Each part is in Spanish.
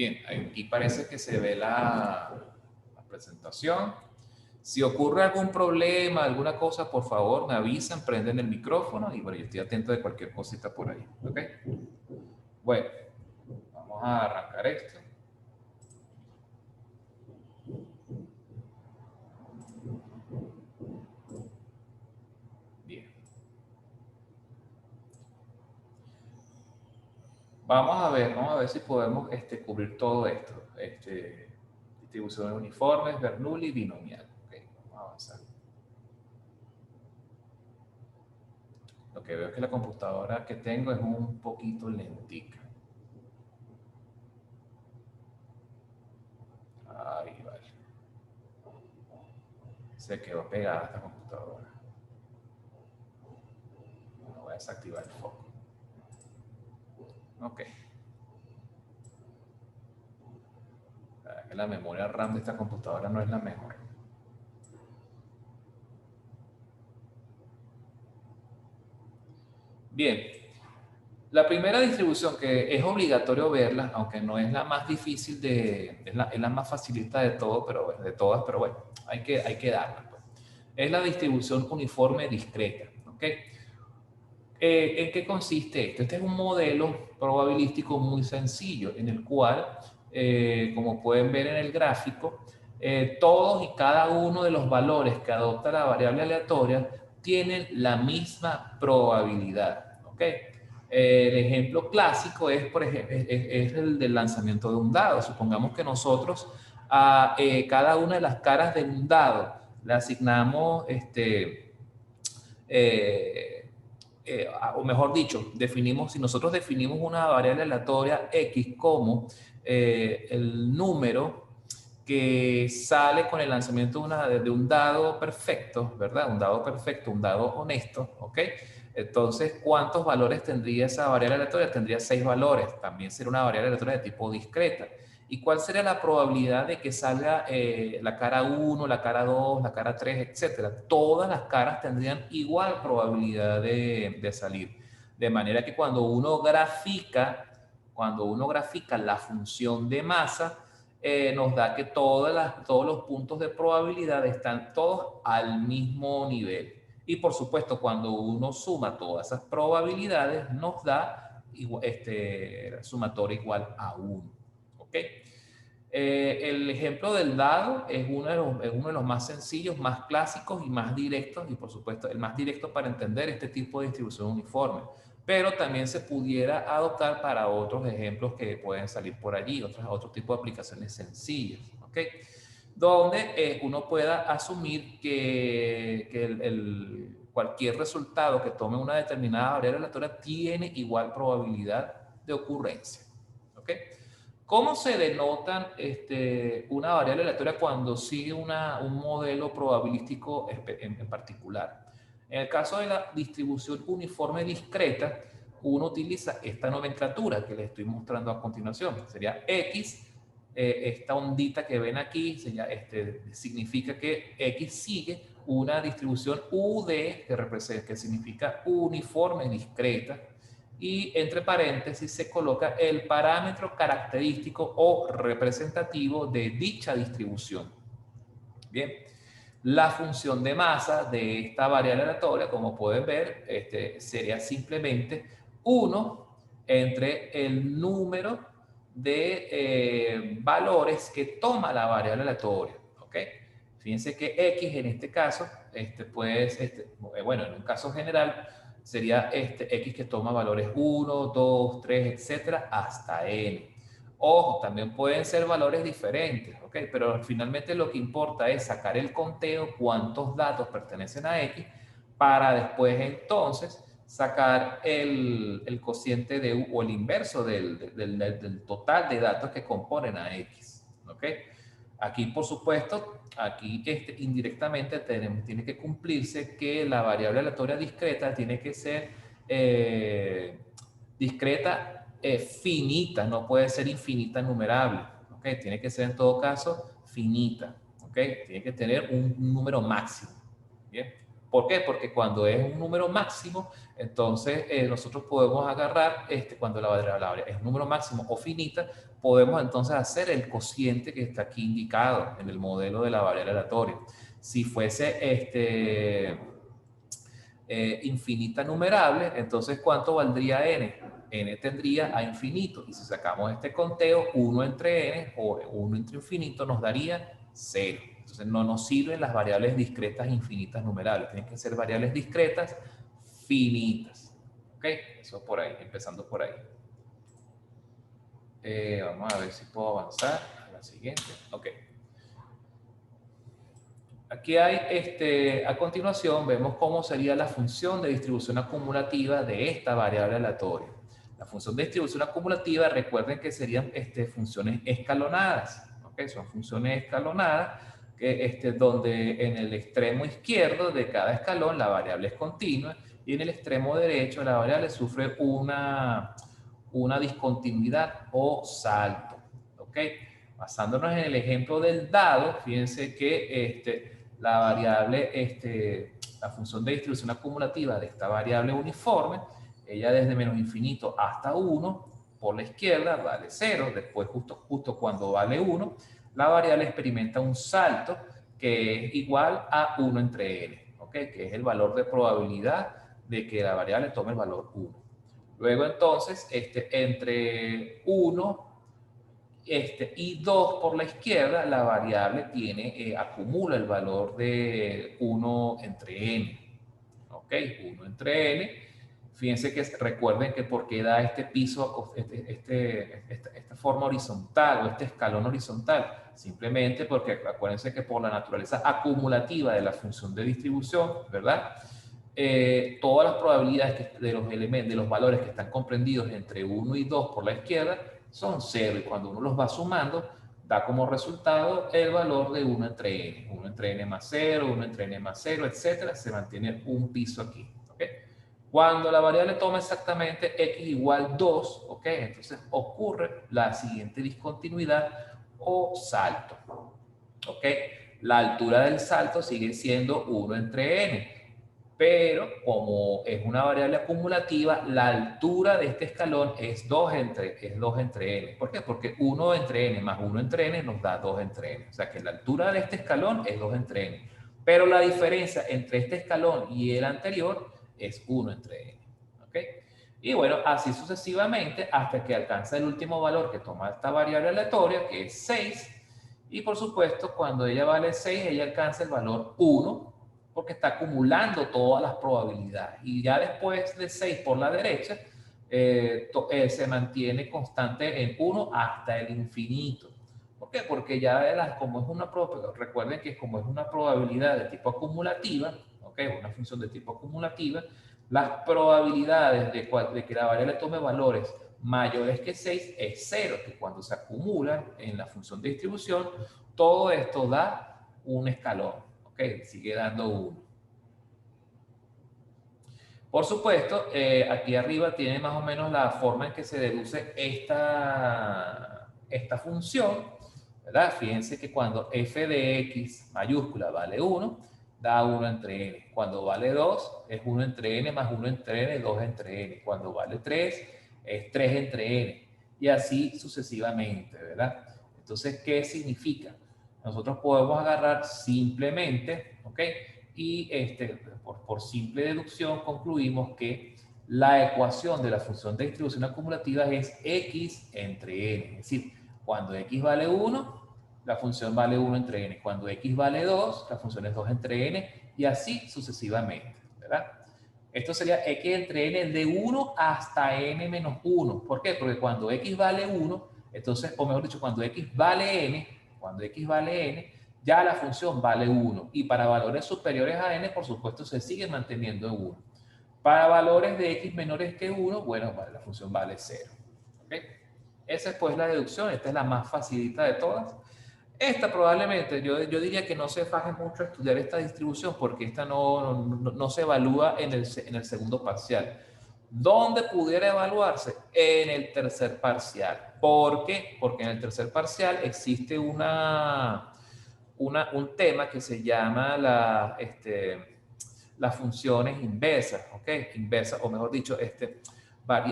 Bien, aquí parece que se ve la presentación. Si ocurre algún problema, alguna cosa, por favor, me avisan, prenden el micrófono y bueno, yo estoy atento de cualquier cosita por ahí. ¿Ok? Bueno, vamos a arrancar esto. Bien. Vamos a ver si podemos cubrir todo esto. Distribución de uniformes, Bernoulli y binomial. Okay, vamos a avanzar. Lo que veo es que la computadora que tengo es un poquito lentica. Ahí vale. Se quedó pegada esta computadora. Bueno, voy a desactivar el foco. Ok. La memoria RAM de esta computadora no es la mejor. Bien. La primera distribución que es obligatorio verla, aunque no es la más difícil es la más facilita de todo, de todas, pero bueno, hay que darla. Pues. Es la distribución uniforme discreta. ¿Ok? ¿En qué consiste esto? Este es un modelo probabilístico muy sencillo, en el cual, como pueden ver en el gráfico, todos y cada uno de los valores que adopta la variable aleatoria tienen la misma probabilidad. ¿Ok? El ejemplo clásico es, por ejemplo, es el del lanzamiento de un dado. Supongamos que nosotros a cada una de las caras de un dado le asignamos o mejor dicho, si nosotros definimos una variable aleatoria X como el número que sale con el lanzamiento de un dado perfecto, ¿verdad? Un dado perfecto, un dado honesto, ¿ok? Entonces, ¿cuántos valores tendría esa variable aleatoria? Tendría 6 valores. También sería una variable aleatoria de tipo discreta. ¿Y cuál sería la probabilidad de que salga la cara 1, la cara 2, la cara 3, etcétera? Todas las caras tendrían igual probabilidad de salir. De manera que cuando uno grafica la función de masa, nos da que todos los puntos de probabilidad están todos al mismo nivel. Y por supuesto, cuando uno suma todas esas probabilidades, nos da sumatorio igual a 1. ¿Ok? El ejemplo del dado es uno de los más sencillos, más clásicos y más directos, y por supuesto el más directo para entender este tipo de distribución uniforme. Pero también se pudiera adoptar para otros ejemplos que pueden salir por allí, otros tipos de aplicaciones sencillas, ¿ok? Donde uno pueda asumir que cualquier resultado que tome una determinada variable aleatoria tiene igual probabilidad de ocurrencia, ¿ok? ¿Cómo se denotan una variable aleatoria cuando sigue un modelo probabilístico en particular? En el caso de la distribución uniforme discreta, uno utiliza esta nomenclatura que les estoy mostrando a continuación. Sería X, esta ondita que ven aquí, significa que X sigue una distribución UD, que significa uniforme discreta, y entre paréntesis se coloca el parámetro característico o representativo de dicha distribución. Bien, la función de masa de esta variable aleatoria, como pueden ver, sería simplemente 1 entre el número de valores que toma la variable aleatoria. ¿Ok? Fíjense que X en este caso, bueno, en un caso general, sería X que toma valores 1, 2, 3, etcétera, hasta N. Ojo, también pueden ser valores diferentes, ¿ok? Pero finalmente lo que importa es sacar el conteo, cuántos datos pertenecen a X, para después entonces sacar el cociente o el inverso del total de datos que componen a X, ¿ok? Aquí, por supuesto, indirectamente tiene que cumplirse que la variable aleatoria discreta tiene que ser discreta finita, no puede ser infinita numerable. ¿Okay? Tiene que ser en todo caso finita. ¿Okay? Tiene que tener un número máximo. ¿Bien? ¿Por qué? Porque cuando es un número máximo, entonces nosotros podemos agarrar, cuando la variable es un número máximo o finita, podemos entonces hacer el cociente que está aquí indicado en el modelo de la variable aleatoria. Si fuese infinita numerable, entonces ¿cuánto valdría n? N tendría a infinito, y si sacamos este conteo, 1 entre n o 1 entre infinito nos daría 0. Entonces no nos sirven las variables discretas infinitas numerables, tienen que ser variables discretas finitas. ¿Ok? Eso por ahí, empezando por ahí. Vamos a ver si puedo avanzar a la siguiente. Ok. Aquí hay, a continuación, vemos cómo sería la función de distribución acumulativa de esta variable aleatoria. La función de distribución acumulativa, recuerden que serían funciones escalonadas. ¿Okay? Son funciones escalonadas que, donde en el extremo izquierdo de cada escalón la variable es continua y en el extremo derecho la variable sufre una discontinuidad o salto. ¿Ok? Basándonos en el ejemplo del dado, fíjense que la variable, la función de distribución acumulativa de esta variable uniforme, ella desde menos infinito hasta 1, por la izquierda vale 0, después justo cuando vale 1, la variable experimenta un salto que es igual a 1 entre n, ¿ok? Que es el valor de probabilidad de que la variable tome el valor 1. Luego entonces, entre 1 y 2 por la izquierda, la variable acumula el valor de 1 entre n. ¿Ok? 1 entre n. Fíjense que recuerden que por qué da este piso, esta forma horizontal o este escalón horizontal. Simplemente porque acuérdense que por la naturaleza acumulativa de la función de distribución, ¿verdad? Todas las probabilidades de los elementos, de los valores que están comprendidos entre 1 y 2 por la izquierda son 0, y cuando uno los va sumando da como resultado el valor de 1 entre n, 1 entre n más 0, 1 entre n más 0, etcétera, se mantiene un piso aquí. ¿Okay? Cuando la variable toma exactamente x igual 2, ¿okay? Entonces ocurre la siguiente discontinuidad o salto. ¿Okay? La altura del salto sigue siendo 1 entre n. Pero como es una variable acumulativa, la altura de este escalón es 2 entre n. ¿Por qué? Porque 1 entre n más 1 entre n nos da 2 entre n. O sea que la altura de este escalón es 2 entre n. Pero la diferencia entre este escalón y el anterior es 1 entre n. ¿Ok? Y bueno, así sucesivamente hasta que alcanza el último valor que toma esta variable aleatoria, que es 6. Y por supuesto, cuando ella vale 6, ella alcanza el valor 1, porque está acumulando todas las probabilidades. Y ya después de 6 por la derecha, se mantiene constante en 1 hasta el infinito. ¿Por qué? Porque ya como es recuerden que como es una probabilidad de tipo acumulativa, ¿okay? Una función de tipo acumulativa, las probabilidades de que la variable tome valores mayores que 6 es 0, que cuando se acumulan en la función de distribución, todo esto da un escalón. ¿Ok? Sigue dando 1. Por supuesto, aquí arriba tiene más o menos la forma en que se deduce esta función, ¿verdad? Fíjense que cuando f de x mayúscula vale 1, da 1 entre n. Cuando vale 2, es 1 entre n más 1 entre n, 2 entre n. Cuando vale 3, es 3 entre n. Y así sucesivamente, ¿verdad? Entonces, ¿qué significa? Nosotros podemos agarrar simplemente, ¿ok? Y por simple deducción concluimos que la ecuación de la función de distribución acumulativa es x entre n. Es decir, cuando x vale 1, la función vale 1 entre n. Cuando x vale 2, la función es 2 entre n, y así sucesivamente, ¿verdad? Esto sería x entre n de 1 hasta n menos 1. ¿Por qué? Porque cuando x vale 1, entonces, o mejor dicho, cuando x vale n, ya la función vale 1. Y para valores superiores a n, por supuesto, se sigue manteniendo en 1. Para valores de x menores que 1, bueno, la función vale 0. ¿Okay? Esa es pues la deducción. Esta es la más facilita de todas. Esta probablemente, yo diría que no se faje mucho a estudiar esta distribución porque esta no se evalúa en el segundo parcial. ¿Dónde pudiera evaluarse? En el tercer parcial. ¿Por qué? Porque en el tercer parcial existe un tema que se llama las funciones inversas, ¿ok? Inversas, o mejor dicho,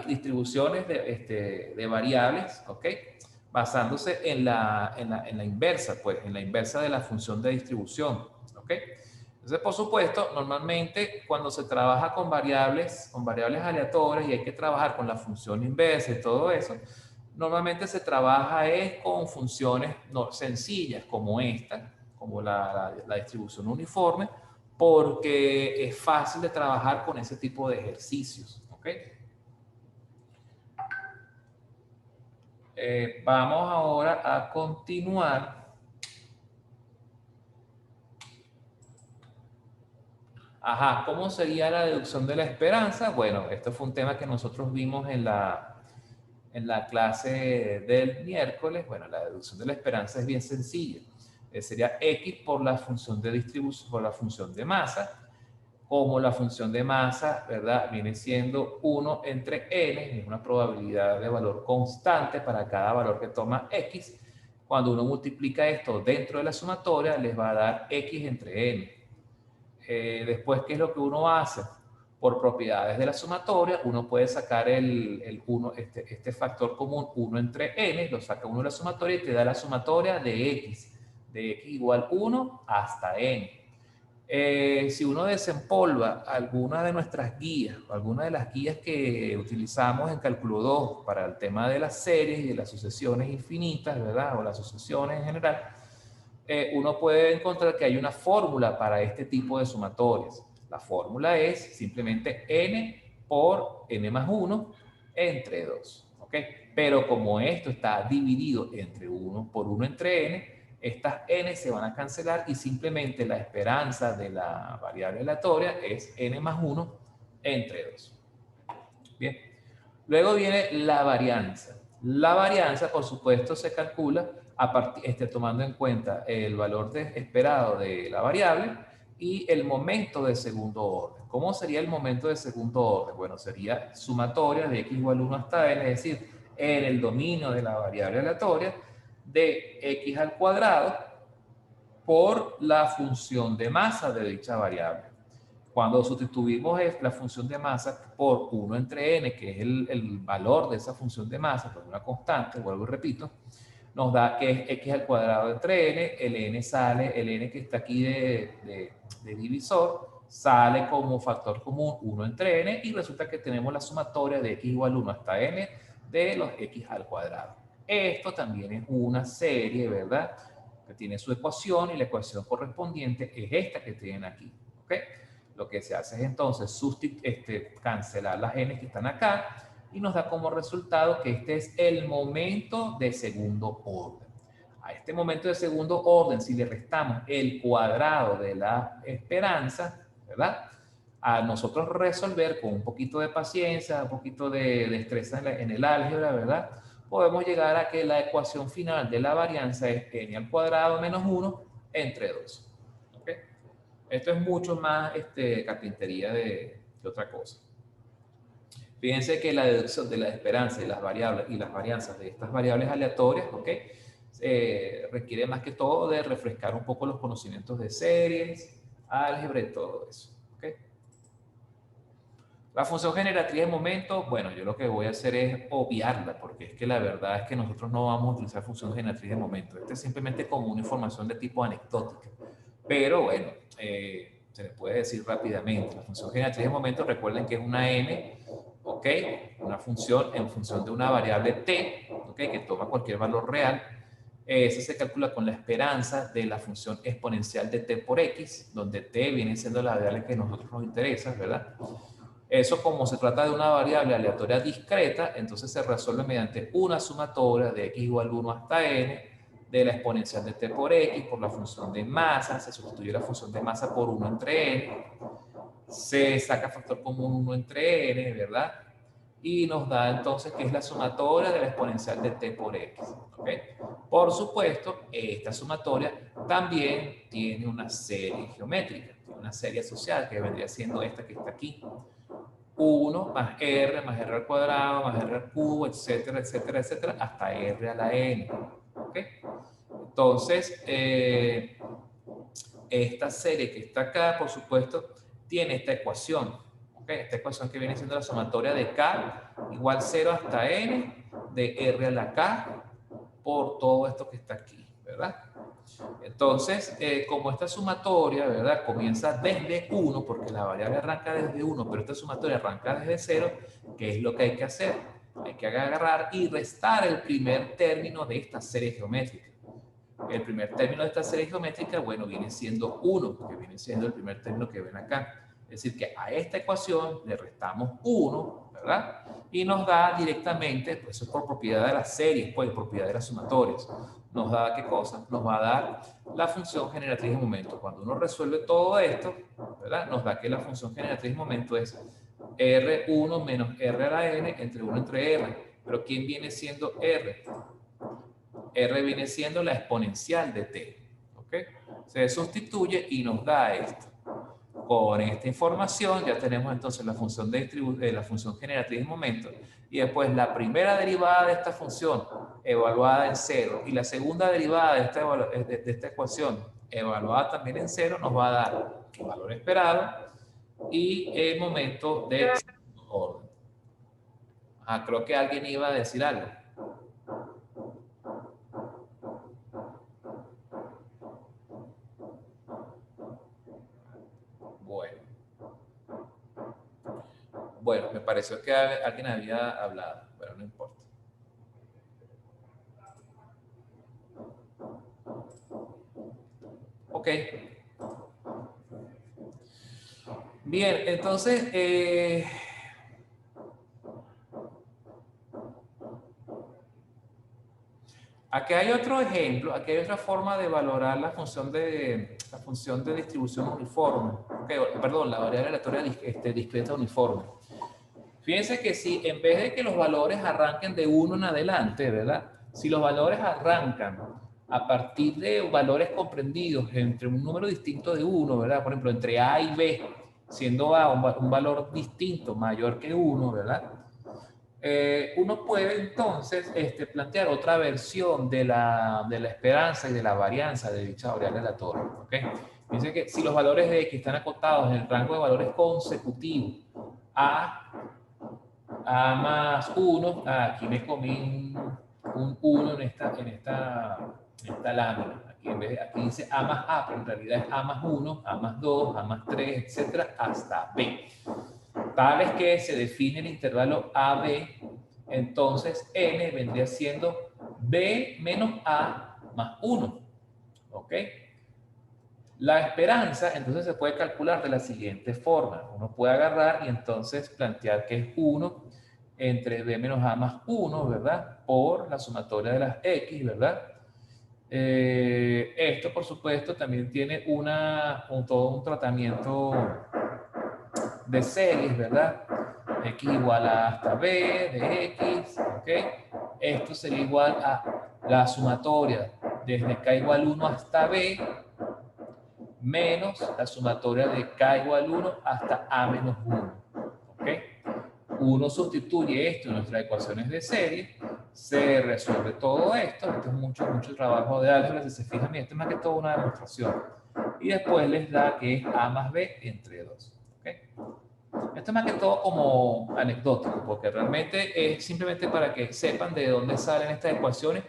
distribuciones de variables, ¿ok? Basándose en la inversa, pues, en la inversa de la función de distribución, ¿ok? Entonces, por supuesto, normalmente cuando se trabaja con variables aleatorias y hay que trabajar con la función inversa y todo eso, normalmente se trabaja con funciones no, sencillas como esta, como la distribución uniforme, porque es fácil de trabajar con ese tipo de ejercicios, ¿ok? Vamos ahora a continuar. Ajá, ¿cómo sería la deducción de la esperanza? Bueno, esto fue un tema que nosotros vimos en la clase del miércoles. Bueno, la deducción de la esperanza es bien sencilla. Sería X por la función de distribución, por la función de masa, como la función de masa, ¿verdad? Viene siendo 1 entre n, es una probabilidad de valor constante para cada valor que toma X. Cuando uno multiplica esto dentro de la sumatoria, les va a dar X entre n. Después, ¿qué es lo que uno hace? Por propiedades de la sumatoria, uno puede sacar el 1, este factor común 1 entre n, lo saca uno de la sumatoria y te da la sumatoria de x igual 1 hasta n. Si uno desempolva alguna de nuestras guías, o alguna de las guías que utilizamos en cálculo 2 para el tema de las series y de las sucesiones infinitas, ¿verdad? O las sucesiones en general, uno puede encontrar que hay una fórmula para este tipo de sumatorias. La fórmula es simplemente n por n más 1 entre 2. ¿Ok? Pero como esto está dividido entre 1 por 1 entre n, estas n se van a cancelar y simplemente la esperanza de la variable aleatoria es n más 1 entre 2. Bien. Luego viene la varianza. La varianza, por supuesto, se calcula tomando en cuenta el valor esperado de la variable y el momento de segundo orden. ¿Cómo sería el momento de segundo orden? Bueno, sería sumatoria de x igual 1 hasta n, es decir, en el dominio de la variable aleatoria de x al cuadrado por la función de masa de dicha variable. Cuando sustituimos la función de masa por 1 entre n, que es el valor de esa función de masa, por una constante, vuelvo y repito, nos da que es x al cuadrado entre n, el n sale, el n que está aquí de divisor, sale como factor común 1 entre n y resulta que tenemos la sumatoria de x igual 1 hasta n de los x al cuadrado. Esto también es una serie, ¿verdad? Que tiene su ecuación y la ecuación correspondiente es esta que tienen aquí, ¿ok? Lo que se hace es entonces cancelar las n que están acá y nos da como resultado que este es el momento de segundo orden. A este momento de segundo orden, si le restamos el cuadrado de la esperanza, ¿verdad? A nosotros resolver con un poquito de paciencia, un poquito de destreza en el álgebra, ¿verdad? Podemos llegar a que la ecuación final de la varianza es n al cuadrado menos 1 entre 2. ¿Okay? Esto es mucho más carpintería de otra cosa. Fíjense que la deducción de la esperanza y las variables y las varianzas de estas variables aleatorias, ¿ok? Requiere más que todo de refrescar un poco los conocimientos de series, álgebra y todo eso, ¿ok? La función generatriz de momento, bueno, yo lo que voy a hacer es obviarla, porque es que la verdad es que nosotros no vamos a utilizar función generatriz de momento. Este es simplemente como una información de tipo anecdótica. Pero bueno, se les puede decir rápidamente. La función generatriz de momento, recuerden que es una n, ¿ok? Una función en función de una variable t, ¿ok? Que toma cualquier valor real. Eso se calcula con la esperanza de la función exponencial de t por x, donde t viene siendo la variable que a nosotros nos interesa, ¿verdad? Eso, como se trata de una variable aleatoria discreta, entonces se resuelve mediante una sumatoria de x igual 1 hasta n de la exponencial de t por x por la función de masa, se sustituye la función de masa por 1 entre n, se saca factor común 1 entre n, ¿verdad? Y nos da entonces que es la sumatoria de la exponencial de t por x. ¿Ok? Por supuesto, esta sumatoria también tiene una serie geométrica, una serie asociada que vendría siendo esta que está aquí. 1 más r al cuadrado, más r al cubo, etcétera, etcétera, etcétera, hasta r a la n. ¿Ok? Entonces, esta serie que está acá, por supuesto, tiene esta ecuación. ¿Okay? Esta ecuación que viene siendo la sumatoria de K igual 0 hasta N de R a la K por todo esto que está aquí, ¿verdad? Entonces, como esta sumatoria, ¿verdad? Comienza desde 1, porque la variable arranca desde 1, pero esta sumatoria arranca desde 0, ¿qué es lo que hay que hacer? Hay que agarrar y restar el primer término de esta serie geométrica. El primer término de esta serie geométrica, bueno, viene siendo 1, que viene siendo el primer término que ven acá. Es decir, que a esta ecuación le restamos 1, ¿verdad? Y nos da directamente, pues eso es por propiedad de las series, pues propiedad de las sumatorias. Nos da, ¿qué cosa? Nos va a dar la función generatriz de momento. Cuando uno resuelve todo esto, ¿verdad? Nos da que la función generatriz de momento es R1 menos R a la N entre 1 entre R. Pero ¿quién viene siendo R? R viene siendo la exponencial de t. ¿Ok? Se sustituye y nos da esto. Con esta información ya tenemos entonces la función la función generatriz de momento y después la primera derivada de esta función evaluada en 0 y la segunda derivada de esta ecuación evaluada también en 0 nos va a dar el valor esperado y el momento de segundo orden. Creo que alguien iba a decir algo. Bueno, me pareció que alguien había hablado, pero no importa. Ok. Bien, entonces, aquí hay otro ejemplo, aquí hay otra forma de valorar la función de distribución uniforme. Okay, perdón, la variable aleatoria discreta uniforme. Fíjense que si en vez de que los valores arranquen de 1 en adelante, ¿verdad? Si los valores arrancan a partir de valores comprendidos entre un número distinto de 1, ¿verdad? Por ejemplo, entre A y B, siendo A un valor distinto mayor que 1, ¿verdad? Uno puede entonces plantear otra versión de la esperanza y de la varianza de dicha variable aleatoria. ¿Okay? Dice que si los valores de X están acotados en el rango de valores consecutivos A más 1, aquí me comí un 1 en esta lámina. Aquí dice A más A, pero en realidad es A más 1, A más 2, A más 3, etcétera, hasta B. Tal es que se define el intervalo AB, entonces N vendría siendo B menos A más 1. ¿Ok? La esperanza, entonces, se puede calcular de la siguiente forma. Uno puede agarrar y entonces plantear que es 1 entre B menos A más 1, ¿verdad? Por la sumatoria de las X, ¿verdad? Esto, por supuesto, también tiene todo un tratamiento de series, ¿verdad? X igual a hasta B de X, ¿ok? Esto sería igual a la sumatoria desde K igual 1 hasta B menos la sumatoria de K igual 1 hasta A menos 1, ¿ok? Uno sustituye esto en nuestras ecuaciones de serie, se resuelve todo esto. Esto es mucho trabajo de álgebra, si se fijan, esto es más que todo una demostración. Y después les da que es A más B entre 2. ¿Okay? Esto es más que todo como anecdótico, porque realmente es simplemente para que sepan de dónde salen estas ecuaciones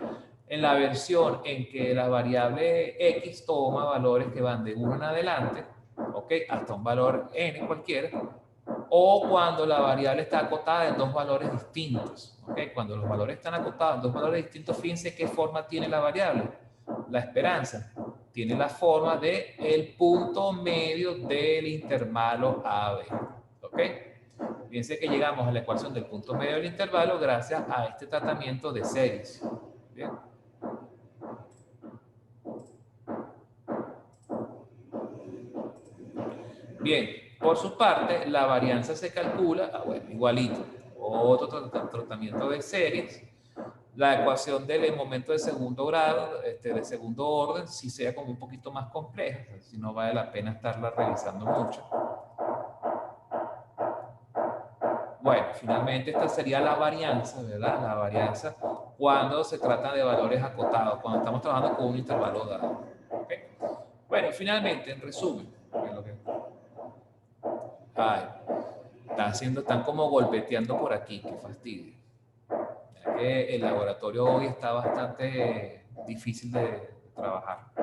en la versión en que la variable X toma valores que van de 1 en adelante, ¿ok? Hasta un valor n cualquiera, o cuando la variable está acotada en dos valores distintos. ¿Okay? Cuando los valores están acotados en dos valores distintos, fíjense qué forma tiene la variable. La esperanza tiene la forma de el punto medio del intervalo AB. ¿Ok? Fíjense que llegamos a la ecuación del punto medio del intervalo gracias a este tratamiento de series. ¿Bien? Bien, por su parte, la varianza se calcula, bueno, igualito, otro tratamiento de series. La ecuación del momento de segundo grado, de segundo orden, sí sea como un poquito más compleja, si no vale la pena estarla revisando mucho. Bueno, finalmente esta sería la varianza, ¿verdad? La varianza cuando se trata de valores acotados, cuando estamos trabajando con un intervalo dado. ¿Okay? Bueno, finalmente, en resumen, Ay, están como golpeteando por aquí, qué fastidio. Ya que el laboratorio hoy está bastante difícil de trabajar.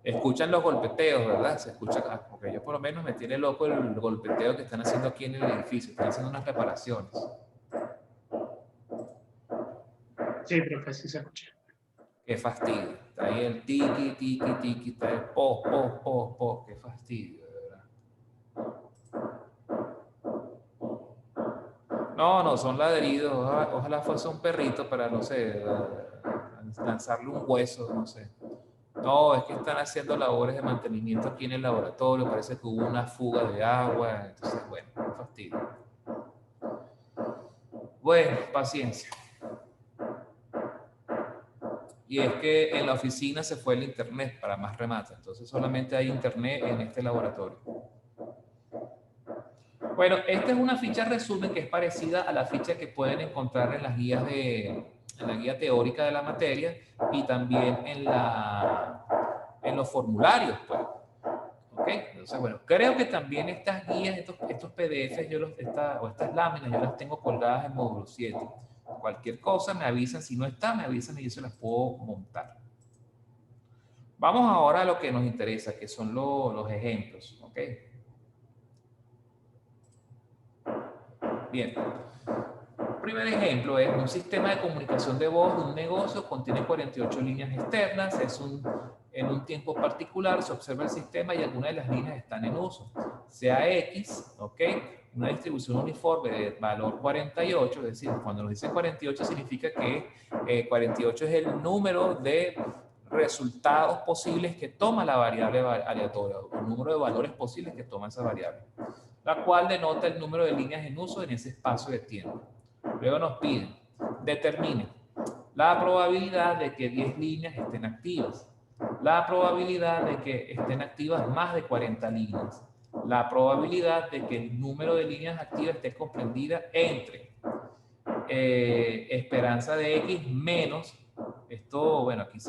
Escuchan los golpeteos, ¿verdad? Se escucha, porque yo por lo menos me tiene loco el golpeteo que están haciendo aquí en el edificio. Están haciendo unas reparaciones. Sí, profe, sí se escucha. Qué fastidio. Está ahí el tiki, tiki, tiki, está el po. Qué fastidio, de verdad. No, son ladridos. Ojalá fuese un perrito para, no sé, lanzarle un hueso, no sé. No, es que están haciendo labores de mantenimiento aquí en el laboratorio. Parece que hubo una fuga de agua. Entonces, bueno, qué fastidio. Bueno, paciencia. Y es que en la oficina se fue el internet para más remate. Entonces solamente hay internet en este laboratorio. Bueno, esta es una ficha resumen que es parecida a la ficha que pueden encontrar en las guías en la guía teórica de la materia y también en los formularios, pues. ¿Ok? Entonces, bueno, creo que también estas guías, estos PDFs, o estas láminas, yo las tengo colgadas en módulo 7. Cualquier cosa me avisan, si no está, me avisan y yo se las puedo montar. Vamos ahora a lo que nos interesa, que son los ejemplos, ¿ok? Bien. Primer ejemplo es un sistema de comunicación de voz de un negocio, contiene 48 líneas externas, en un tiempo particular se observa el sistema y algunas de las líneas están en uso. Sea X, ¿ok? Una distribución uniforme de valor 48, es decir, cuando nos dice 48 significa que 48 es el número de resultados posibles que toma la variable aleatoria, o el número de valores posibles que toma esa variable, la cual denota el número de líneas en uso en ese espacio de tiempo. Luego nos piden, determine la probabilidad de que 10 líneas estén activas, la probabilidad de que estén activas más de 40 líneas, la probabilidad de que el número de líneas activas esté comprendida entre esperanza de X menos, esto, bueno, aquí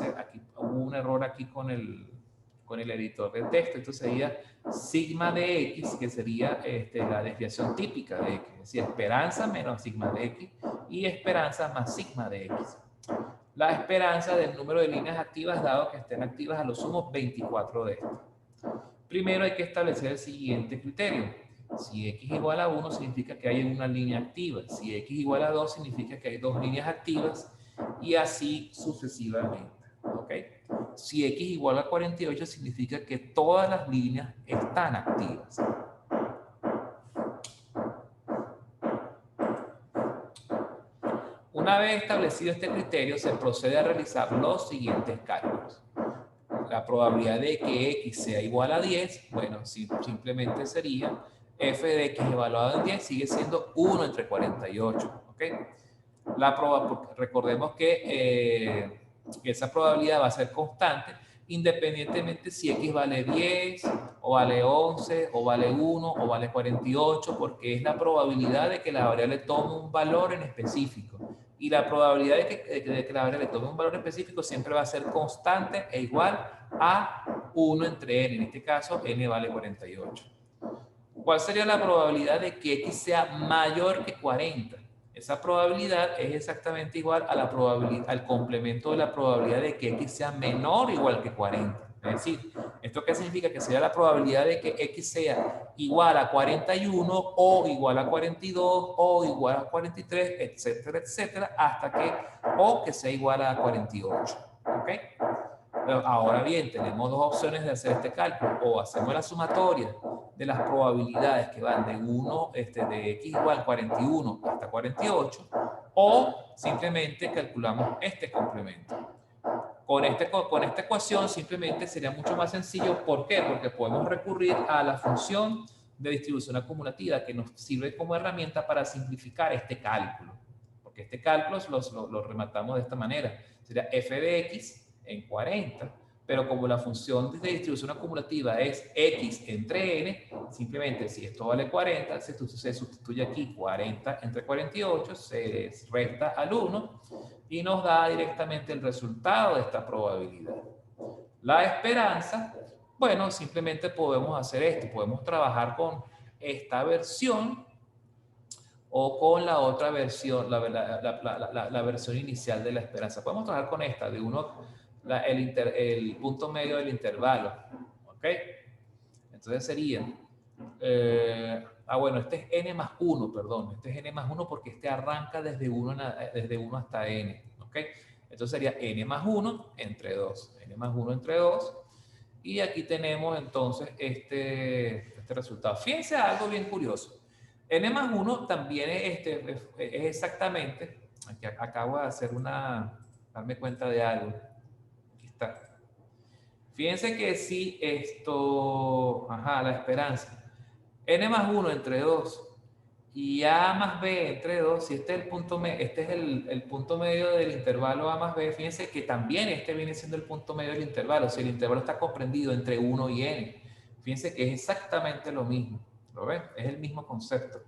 hubo un error aquí con el editor de texto, esto sería sigma de X, que sería la desviación típica de X, es decir, esperanza menos sigma de X y esperanza más sigma de X. La esperanza del número de líneas activas, dado que estén activas a lo sumo 24 de estas. Primero hay que establecer el siguiente criterio. Si X igual a 1 significa que hay una línea activa. Si X igual a 2 significa que hay dos líneas activas y así sucesivamente. ¿Ok? Si X igual a 48 significa que todas las líneas están activas. Una vez establecido este criterio, se procede a realizar los siguientes cálculos. La probabilidad de que X sea igual a 10, bueno, simplemente sería f de X evaluado en 10 sigue siendo 1 entre 48. ¿Ok? Recordemos que esa probabilidad va a ser constante independientemente si X vale 10 o vale 11 o vale 1 o vale 48, porque es la probabilidad de que la variable tome un valor en específico. Y la probabilidad de que la variable tome un valor específico siempre va a ser constante e igual a 1 entre n. En este caso, n vale 48. ¿Cuál sería la probabilidad de que X sea mayor que 40? Esa probabilidad es exactamente igual a la probabilidad, al complemento de la probabilidad de que X sea menor o igual que 40. Es decir, ¿esto qué significa? Que sería la probabilidad de que X sea igual a 41 o igual a 42 o igual a 43, etcétera, etcétera, hasta que sea igual a 48. ¿Ok? Ahora bien, tenemos dos opciones de hacer este cálculo. O hacemos la sumatoria de las probabilidades que van de 1, de X igual 41 hasta 48, o simplemente calculamos este complemento. Con esta ecuación simplemente sería mucho más sencillo. ¿Por qué? Porque podemos recurrir a la función de distribución acumulativa que nos sirve como herramienta para simplificar este cálculo. Porque este cálculo lo rematamos de esta manera. Sería f de X en 40, pero como la función de distribución acumulativa es X entre N, simplemente si esto vale 40, se sustituye aquí 40 entre 48, se resta al 1 y nos da directamente el resultado de esta probabilidad. La esperanza Bueno, simplemente podemos hacer esto. Podemos trabajar con esta versión o con la otra versión, la versión inicial de la esperanza. Podemos trabajar con esta, de el punto medio del intervalo. ¿Ok? Entonces sería, bueno, este es n más 1, perdón. Este es n más 1 porque este arranca desde 1 hasta n. ¿Ok? Entonces sería n más 1 entre 2. N más 1 entre 2. Y aquí tenemos entonces este resultado. Fíjense algo bien curioso. N más 1 también es exactamente, aquí acabo de hacer darme cuenta de algo. Aquí está. Fíjense que si la esperanza, N más 1 entre 2 y A más B entre 2, si este es el punto medio del intervalo A más B, fíjense que también este viene siendo el punto medio del intervalo, si el intervalo está comprendido entre 1 y N. Fíjense que es exactamente lo mismo, ¿lo ven? Es el mismo concepto.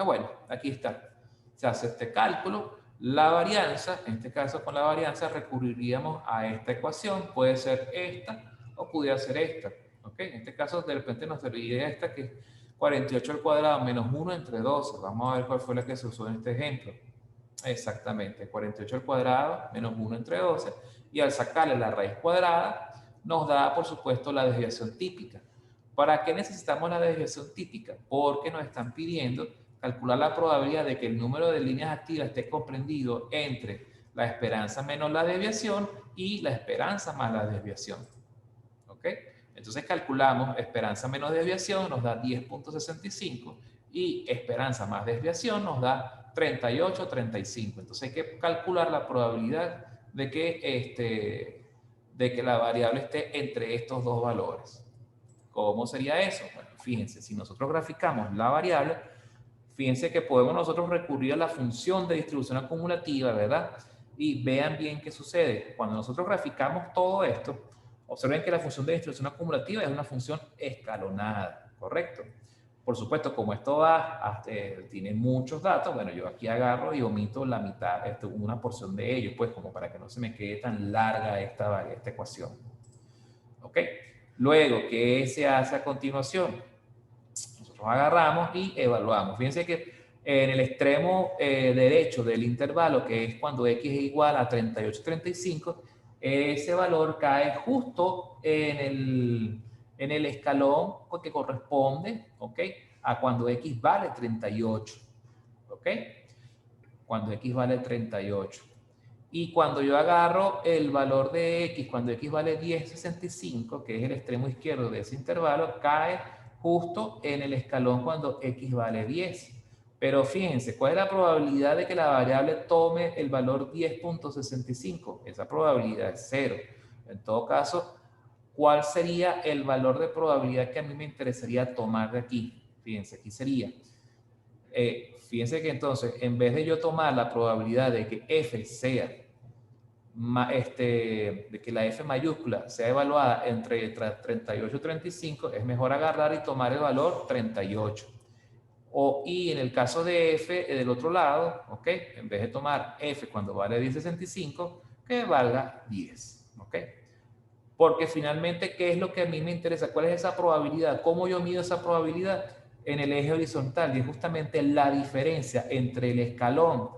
Bueno, aquí está. Se hace este cálculo. La varianza, en este caso con la varianza recurriríamos a esta ecuación. Puede ser esta o pudiera ser esta. ¿Ok? En este caso de repente nos serviría esta que es 48 al cuadrado menos 1 entre 12. Vamos a ver cuál fue la que se usó en este ejemplo. Exactamente, 48 al cuadrado menos 1 entre 12. Y al sacarle la raíz cuadrada nos da, por supuesto, la desviación típica. ¿Para qué necesitamos la desviación típica? Porque nos están pidiendo calcular la probabilidad de que el número de líneas activas esté comprendido entre la esperanza menos la desviación y la esperanza más la desviación. ¿Ok? Entonces calculamos esperanza menos desviación, nos da 10.65 y esperanza más desviación nos da 38.35. Entonces hay que calcular la probabilidad de que la variable esté entre estos dos valores. ¿Cómo sería eso? Bueno, fíjense, si nosotros graficamos la variable, fíjense que podemos nosotros recurrir a la función de distribución acumulativa, ¿verdad? Y vean bien qué sucede. Cuando nosotros graficamos todo esto, observen que la función de distribución acumulativa es una función escalonada, ¿correcto? Por supuesto, como esto tiene muchos datos, bueno, yo aquí agarro y omito la mitad, una porción de ellos, pues como para que no se me quede tan larga esta ecuación. ¿Ok? Luego, ¿qué se hace a continuación? Nosotros agarramos y evaluamos. Fíjense que en el extremo derecho del intervalo, que es cuando x es igual a 38,35, ese valor cae justo en el escalón que corresponde, ¿ok? A cuando x vale 38, ¿ok? Cuando x vale 38. Y cuando yo agarro el valor de x, cuando x vale 10,65, que es el extremo izquierdo de ese intervalo, cae justo en el escalón cuando x vale 10. Pero fíjense, ¿cuál es la probabilidad de que la variable tome el valor 10.65? Esa probabilidad es 0. En todo caso, ¿cuál sería el valor de probabilidad que a mí me interesaría tomar de aquí? Fíjense, aquí sería... fíjense que entonces, en vez de yo tomar la probabilidad de que f sea, de que la f mayúscula sea evaluada entre 38 y 35, es mejor agarrar y tomar el valor 38. Y en el caso de f del otro lado, ¿ok? En vez de tomar f cuando vale 10,65, que valga 10, ¿ok? Porque finalmente, ¿qué es lo que a mí me interesa? ¿Cuál es esa probabilidad? ¿Cómo yo mido esa probabilidad? En el eje horizontal, y es justamente la diferencia entre el escalón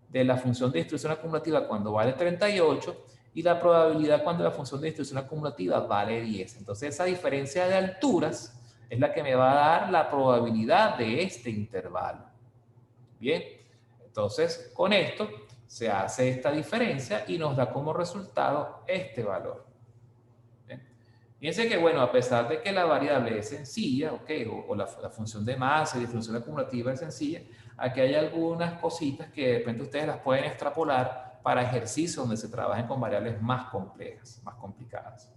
de la función de distribución acumulativa cuando vale 38 y la probabilidad cuando la función de distribución acumulativa vale 10. Entonces esa diferencia de alturas es la que me va a dar la probabilidad de este intervalo. Bien, entonces con esto se hace esta diferencia y nos da como resultado este valor. Fíjense que, bueno, a pesar de que la variable es sencilla, ¿ok? O la función de masa y de función acumulativa es sencilla, aquí hay algunas cositas que de repente ustedes las pueden extrapolar para ejercicios donde se trabajen con variables más complejas, más complicadas.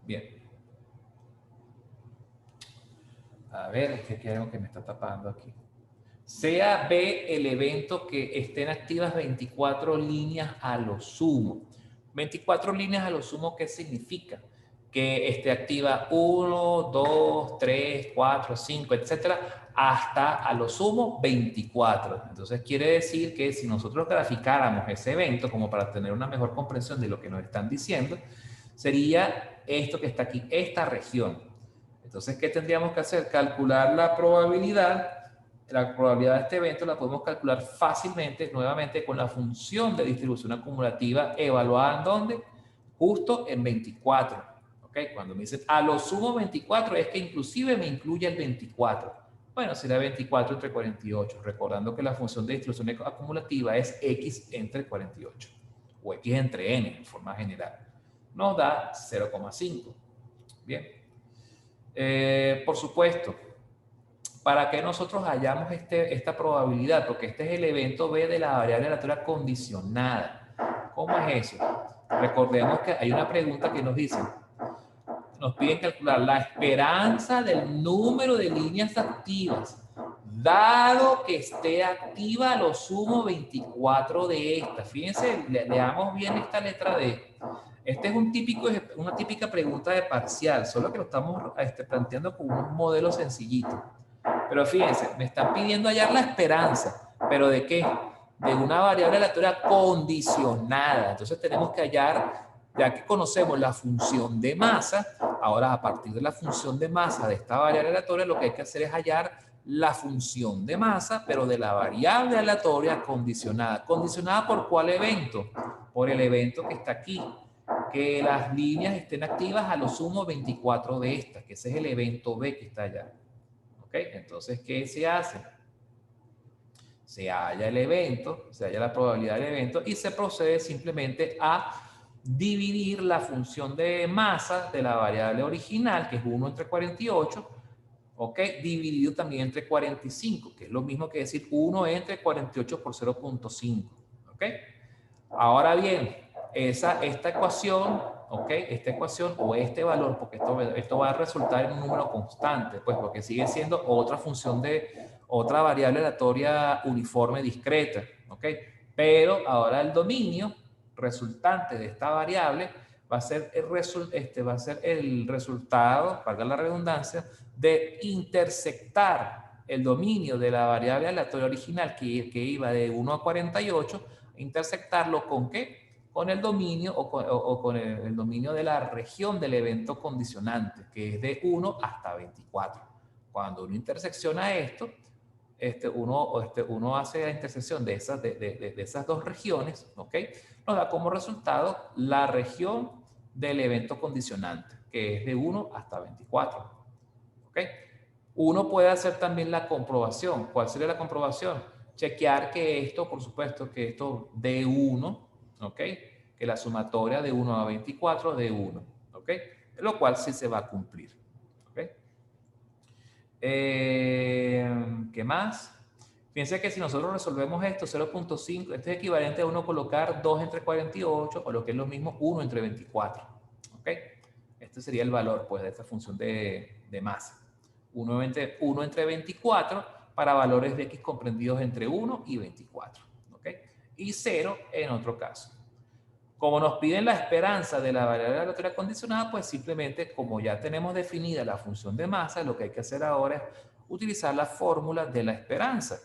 Bien. A ver, es que aquí hay algo que me está tapando aquí. Sea B el evento que estén activas 24 líneas a lo sumo. 24 líneas a lo sumo, ¿qué significa? que esté activa 1, 2, 3, 4, 5, etcétera, hasta a lo sumo 24. Entonces quiere decir que si nosotros graficáramos ese evento como para tener una mejor comprensión de lo que nos están diciendo, sería esto que está aquí, esta región. Entonces, ¿qué tendríamos que hacer? Calcular la probabilidad. La probabilidad de este evento la podemos calcular fácilmente, nuevamente, con la función de distribución acumulativa evaluada en ¿dónde? Justo en 24. ¿Ok? Cuando me dicen a lo sumo 24, es que inclusive me incluye el 24. Bueno, será 24 entre 48, recordando que la función de distribución acumulativa es x entre 48, o x entre n, en forma general. Nos da 0,5. Bien. Por supuesto, para que nosotros hallamos esta probabilidad, porque este es el evento B de la variable aleatoria condicionada. ¿Cómo es eso? Recordemos que hay una pregunta que nos dice, nos piden calcular la esperanza del número de líneas activas, dado que esté activa a lo sumo 24 de esta. Fíjense, leamos bien esta letra D. Este es una típica pregunta de parcial, solo que lo estamos planteando con un modelo sencillito. Pero fíjense, me están pidiendo hallar la esperanza. ¿Pero de qué? De una variable aleatoria condicionada. Entonces tenemos que hallar, ya que conocemos la función de masa, ahora a partir de la función de masa de esta variable aleatoria, lo que hay que hacer es hallar la función de masa, pero de la variable aleatoria condicionada. ¿Condicionada por cuál evento? Por el evento que está aquí. Que las líneas estén activas a lo sumo 24 de estas, que ese es el evento B que está allá. ¿Ok? Entonces, ¿qué se hace? Se halla el evento, se halla la probabilidad del evento y se procede simplemente a dividir la función de masa de la variable original, que es 1 entre 48, ¿ok? Dividido también entre 45, que es lo mismo que decir 1 entre 48 por 0.5, ¿ok? Ahora bien, esta ecuación, ¿ok? Esta ecuación o este valor, porque esto va a resultar en un número constante, pues porque sigue siendo otra función de otra variable aleatoria uniforme discreta, ¿ok? Pero ahora el dominio resultante de esta variable va a ser el resultado, valga la redundancia, de intersectar el dominio de la variable aleatoria original que iba de 1 a 48, intersectarlo ¿con qué? Con el dominio o con el dominio de la región del evento condicionante, que es de 1 hasta 24. Cuando uno intersecciona esto, uno hace la intersección de esas dos regiones, ¿ok? Nos da como resultado la región del evento condicionante, que es de 1 hasta 24, ¿ok? Uno puede hacer también la comprobación. ¿Cuál sería la comprobación? Chequear que esto, por supuesto, que esto de 1, ¿ok? Que la sumatoria de 1 a 24 de 1, ¿ok? Lo cual sí se va a cumplir, ¿ok? ¿Qué más? Fíjense que si nosotros resolvemos esto, 0.5, este es equivalente a uno colocar 2 entre 48, o lo que es lo mismo, 1 entre 24, ¿ok? Este sería el valor, pues, de esta función de masa. 1 entre 24 para valores de x comprendidos entre 1 y 24, ¿ok? Y 0 en otro caso. Como nos piden la esperanza de la variable aleatoria condicionada, pues simplemente, como ya tenemos definida la función de masa, lo que hay que hacer ahora es utilizar la fórmula de la esperanza.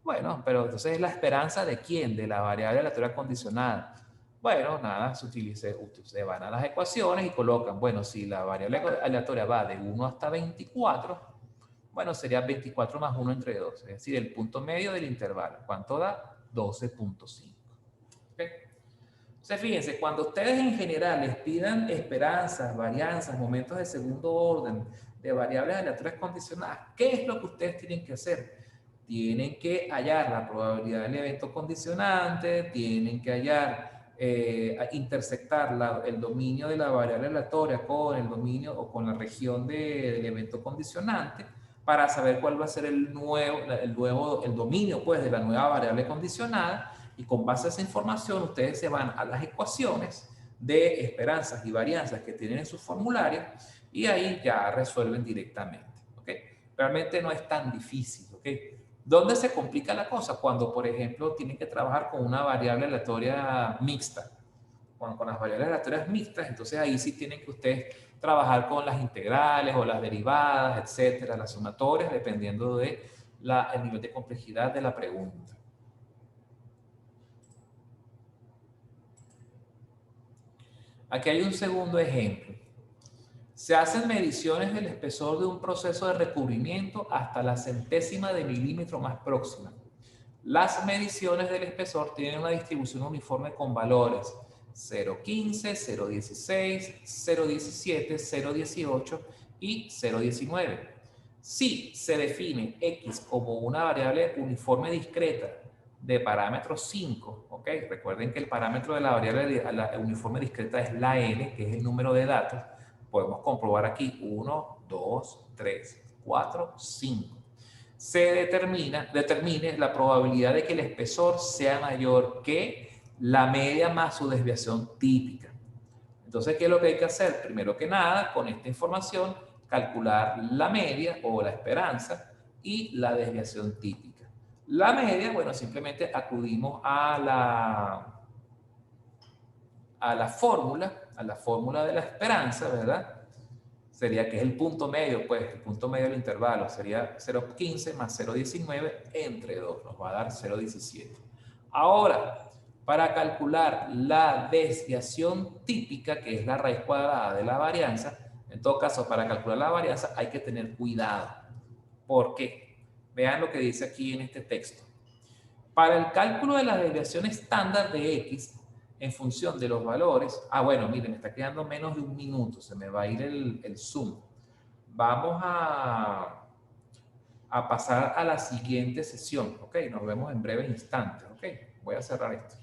Bueno, pero entonces ¿es la esperanza de quién? De la variable aleatoria condicionada. Bueno, nada, se van a las ecuaciones y colocan, bueno, si la variable aleatoria va de 1 hasta 24, bueno, sería 24 más 1 entre 2, es decir, el punto medio del intervalo. ¿Cuánto da? 12.5. ¿Ok? Entonces, fíjense, cuando ustedes en general les pidan esperanzas, varianzas, momentos de segundo orden, de variables aleatorias condicionadas, ¿qué es lo que ustedes tienen que hacer? Tienen que hallar la probabilidad del evento condicionante, tienen que hallar, intersectar el dominio de la variable aleatoria con el dominio o con la región del evento condicionante para saber cuál va a ser el dominio pues, de la nueva variable condicionada. Y con base a esa información, ustedes se van a las ecuaciones de esperanzas y varianzas que tienen en su formulario y ahí ya resuelven directamente. ¿Ok? Realmente no es tan difícil. ¿Ok? ¿Dónde se complica la cosa? Cuando, por ejemplo, tienen que trabajar con una variable aleatoria mixta. con las variables aleatorias mixtas, entonces ahí sí tienen que ustedes trabajar con las integrales o las derivadas, etcétera, las sumatorias, dependiendo de el nivel de complejidad de la pregunta. Aquí hay un segundo ejemplo. Se hacen mediciones del espesor de un proceso de recubrimiento hasta la centésima de milímetro más próxima. Las mediciones del espesor tienen una distribución uniforme con valores 0,15, 0,16, 0,17, 0,18 y 0,19. Si se define X como una variable uniforme discreta de parámetro 5, ¿ok? Recuerden que el parámetro de la variable uniforme discreta es la n, que es el número de datos. Podemos comprobar aquí 1, 2, 3, 4, 5. Se determine la probabilidad de que el espesor sea mayor que la media más su desviación típica. Entonces, ¿qué es lo que hay que hacer? Primero que nada, con esta información, calcular la media o la esperanza y la desviación típica. La media, bueno, simplemente acudimos a la fórmula de la esperanza, ¿verdad? Sería que es el punto medio, pues, el punto medio del intervalo sería 0,15 más 0,19 entre 2, nos va a dar 0,17. Ahora, para calcular la desviación típica, que es la raíz cuadrada de la varianza, en todo caso, para calcular la varianza hay que tener cuidado. ¿Por qué? Vean lo que dice aquí en este texto. Para el cálculo de la desviación estándar de X, en función de los valores, bueno, miren, me está quedando menos de un minuto, se me va a ir el Zoom. Vamos a pasar a la siguiente sesión, ¿ok? Nos vemos en breves instantes, ¿ok? Voy a cerrar esto.